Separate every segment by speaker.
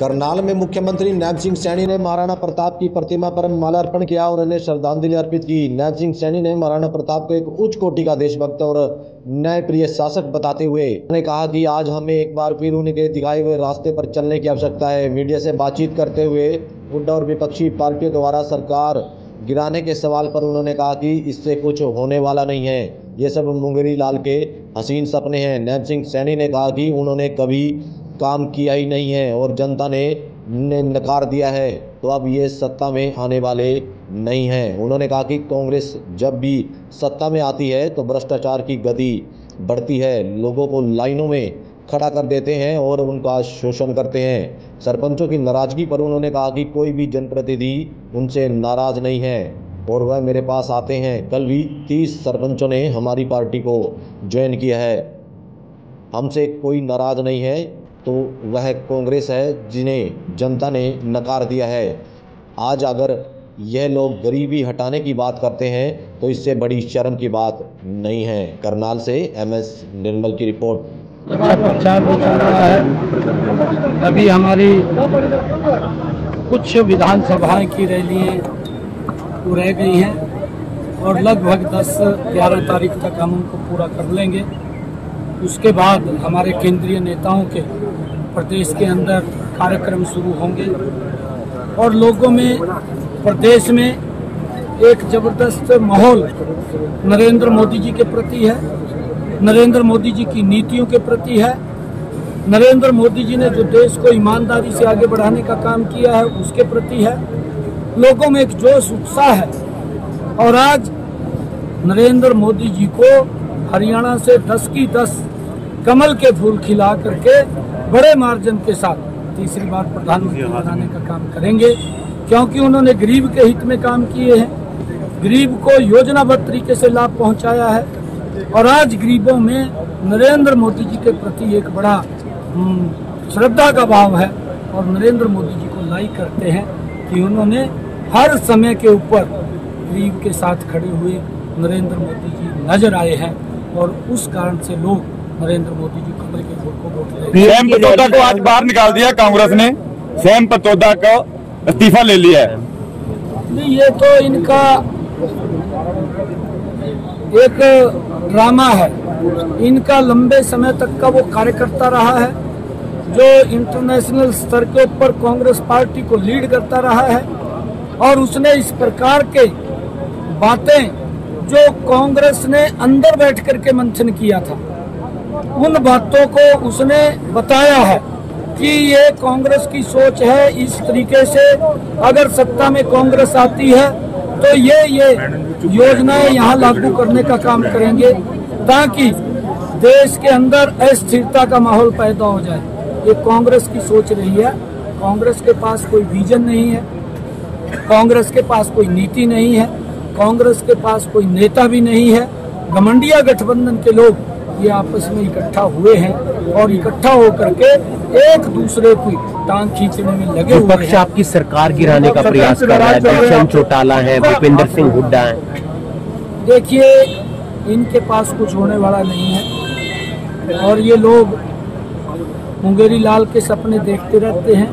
Speaker 1: करनाल में मुख्यमंत्री नैब सिंह सैनी ने महाराणा प्रताप की प्रतिमा पर माल्यार्पण किया और उन्हें श्रद्धांजलि अर्पित की। नैब सिंह सैनी ने महाराणा प्रताप को एक उच्च कोटि का देशभक्त और न्यायप्रिय शासक बताते हुए उन्होंने कहा कि आज हमें एक बार फिर उनके दिखाए हुए रास्ते पर चलने की आवश्यकता है। मीडिया से बातचीत करते हुए हुड्डा और विपक्षी पार्टियों द्वारा सरकार गिराने के सवाल पर उन्होंने कहा कि इससे कुछ होने वाला नहीं है, ये सब मुंगेरी लाल के हसीन सपने हैं। नैब सिंह सैनी ने कहा कि उन्होंने कभी काम किया ही नहीं है और जनता ने नकार दिया है, तो अब ये सत्ता में आने वाले नहीं हैं। उन्होंने कहा कि कांग्रेस जब भी सत्ता में आती है तो भ्रष्टाचार की गति बढ़ती है, लोगों को लाइनों में खड़ा कर देते हैं और उनका शोषण करते हैं। सरपंचों की नाराज़गी पर उन्होंने कहा कि कोई भी जनप्रतिनिधि उनसे नाराज़ नहीं है और वह मेरे पास आते हैं। कल भी 30 सरपंचों ने हमारी पार्टी को ज्वाइन किया है। हमसे कोई नाराज़ नहीं है तो वह कांग्रेस है जिन्हें जनता ने नकार दिया है। आज अगर यह लोग गरीबी हटाने की बात करते हैं तो इससे बड़ी शर्म की बात नहीं है। करनाल से MS निर्मल की रिपोर्ट।
Speaker 2: प्रचार भी चल रहा है। अभी हमारी कुछ विधानसभाएं की रैलियाँ रह गई हैं और लगभग 10-11 तारीख तक हम उनको पूरा कर लेंगे। उसके बाद हमारे केंद्रीय नेताओं के प्रदेश के अंदर कार्यक्रम शुरू होंगे और लोगों में प्रदेश में एक ज़बरदस्त माहौल नरेंद्र मोदी जी के प्रति है, नरेंद्र मोदी जी की नीतियों के प्रति है। नरेंद्र मोदी जी ने जो देश को ईमानदारी से आगे बढ़ाने का काम किया है उसके प्रति है। लोगों में एक जोश उत्साह है और आज नरेंद्र मोदी जी को हरियाणा से 10 की 10 कमल के फूल खिला करके बड़े मार्जिन के साथ तीसरी बार प्रधानमंत्री बनाने का काम करेंगे, क्योंकि उन्होंने गरीब के हित में काम किए हैं, गरीब को योजनाबद्ध तरीके से लाभ पहुंचाया है और आज गरीबों में नरेंद्र मोदी जी के प्रति एक बड़ा श्रद्धा का भाव है और नरेंद्र मोदी जी को लाइक करते हैं कि उन्होंने हर समय के ऊपर गरीब के साथ खड़े हुए नरेंद्र मोदी जी नजर आए हैं और उस कारण से लोग नरेंद्र मोदी जी कमल के फूल को वोट देते हैं।
Speaker 3: सैम पतोदा को आज बाहर निकाल दिया कांग्रेस ने, सैम पतोदा का इस्तीफा ले लिया है।
Speaker 2: नहीं, ये तो इनका एक ड्रामा है। इनका लंबे समय तक का वो कार्यकर्ता रहा है जो इंटरनेशनल स्तर के ऊपर कांग्रेस पार्टी को लीड करता रहा है और उसने इस प्रकार के बातें जो कांग्रेस ने अंदर बैठ करके मंथन किया था, उन बातों को उसने बताया है कि ये कांग्रेस की सोच है। इस तरीके से अगर सत्ता में कांग्रेस आती है तो ये योजनाएं यहाँ लागू करने का काम करेंगे ताकि देश के अंदर अस्थिरता का माहौल पैदा हो जाए। ये कांग्रेस की सोच रही है। कांग्रेस के पास कोई विजन नहीं है, कांग्रेस के पास कोई नीति नहीं है, कांग्रेस के पास कोई नेता भी नहीं है। घमंडिया गठबंधन के लोग ये आपस में इकट्ठा हुए हैं और इकट्ठा होकर के एक दूसरे की टांग खींचने में लगे हुए हैं।
Speaker 4: आपकी सरकार गिराने का प्रयास कर रहा है। दुष्यंत चौटाला है, भूपेंद्र सिंह हुड्डा है।
Speaker 2: देखिए, इनके पास कुछ होने वाला नहीं है और ये लोग मुंगेरी लाल के सपने देखते रहते हैं।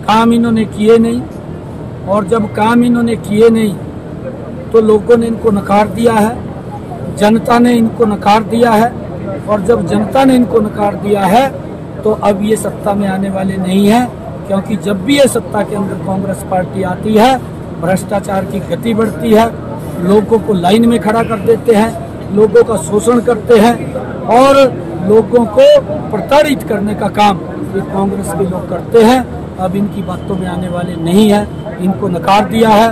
Speaker 2: काम इन्होंने किए नहीं और जब काम इन्होंने किए नहीं तो लोगों ने इनको नकार दिया है, जनता ने इनको नकार दिया है और जब जनता ने इनको नकार दिया है तो अब ये सत्ता में आने वाले नहीं है, क्योंकि जब भी ये सत्ता के अंदर कांग्रेस पार्टी आती है भ्रष्टाचार की गति बढ़ती है, लोगों को लाइन में खड़ा कर देते हैं, लोगों का शोषण करते हैं और लोगों को प्रताड़ित करने का काम ये कांग्रेस के लोग करते हैं। अब इनकी बातों में आने वाले नहीं है, इनको नकार दिया है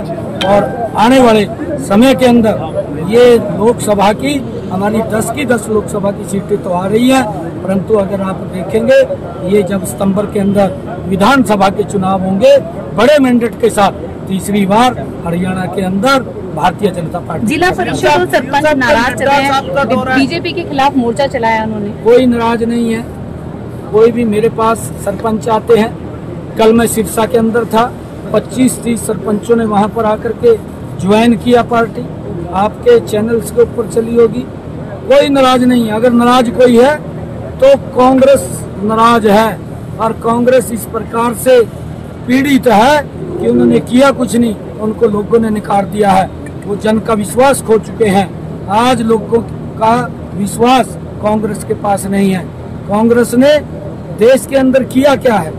Speaker 2: और आने वाले समय के अंदर ये लोकसभा की हमारी 10 की 10 लोकसभा की सीटें तो आ रही हैं, परंतु अगर आप देखेंगे ये जब सितंबर के अंदर विधानसभा के चुनाव होंगे बड़े मैंडेट के साथ तीसरी बार हरियाणा के अंदर भारतीय जनता पार्टी
Speaker 5: जिला परिषद और सरपंच नाराज चले हैं, बीजेपी के खिलाफ मोर्चा चलाया उन्होंने।
Speaker 2: कोई नाराज नहीं है, कोई भी मेरे पास सरपंच आते हैं। कल मैं सिरसा के अंदर था, 25-30 सरपंचों ने वहां पर आकर के ज्वाइन किया पार्टी। आपके चैनल्स के ऊपर चली होगी। कोई नाराज नहीं है। अगर नाराज कोई है तो कांग्रेस नाराज है और कांग्रेस इस प्रकार से पीड़ित है कि उन्होंने किया कुछ नहीं, उनको लोगों ने नकार दिया है। वो जन का विश्वास खो चुके हैं। आज लोगों का विश्वास कांग्रेस के पास नहीं है। कांग्रेस ने देश के अंदर किया क्या है?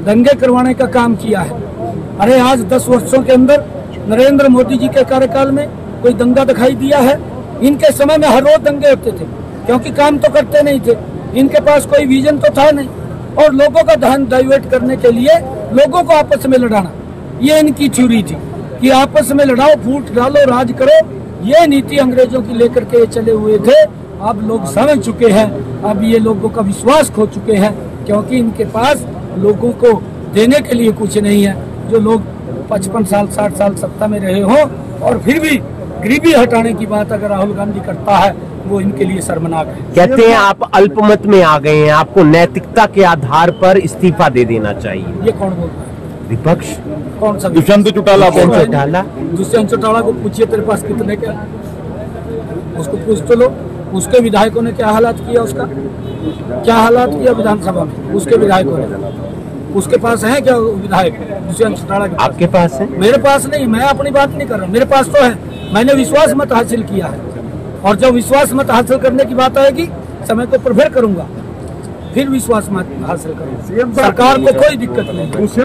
Speaker 2: दंगे करवाने का काम किया है। अरे आज 10 वर्षों के अंदर नरेंद्र मोदी जी के कार्यकाल में कोई दंगा दिखाई दिया है? इनके समय में हर रोज दंगे होते थे, क्योंकि काम तो करते नहीं थे। इनके पास कोई विजन तो था नहीं, और लोगों का ध्यान डाइवर्ट करने के लिए लोगों को आपस में लड़ाना, ये इनकी थ्योरी थी कि आपस में लड़ाओ, फूट डालो, राज करो। ये नीति अंग्रेजों की लेकर के चले हुए थे। अब लोग समझ चुके हैं, अब ये लोगों का विश्वास खो चुके हैं, क्योंकि इनके पास लोगों को देने के लिए कुछ नहीं है। जो लोग 55 साल 60 साल सत्ता में रहे हों और फिर भी गरीबी हटाने की बात अगर राहुल गांधी करता है, वो इनके लिए शर्मनाक है।
Speaker 4: कहते हैं आप अल्पमत में आ गए हैं, आपको नैतिकता के आधार पर इस्तीफा दे देना चाहिए।
Speaker 2: ये कौन बोल रहा है?
Speaker 4: विपक्ष।
Speaker 2: कौन सा?
Speaker 3: दुष्यंत चौटाला।
Speaker 2: दुष्यंत चौटाला को पूछिए, तेरे पास कितने क्या? उसको पूछ तो लो, उसके विधायकों ने क्या हालात किया, उसका क्या हालात किया विधानसभा में उसके विधायकों ने। उसके पास है क्या विधायक दुष्यंत चौटाला के?
Speaker 4: आपके पास है?
Speaker 2: मेरे पास नहीं। मैं अपनी बात नहीं कर रहा, मेरे पास तो है। मैंने विश्वास मत हासिल किया है, और जब विश्वास मत हासिल करने की बात आएगी, समय को फिर करूंगा, फिर विश्वास मत हासिल करूंगा। सरकार को कोई दिक्कत नहीं।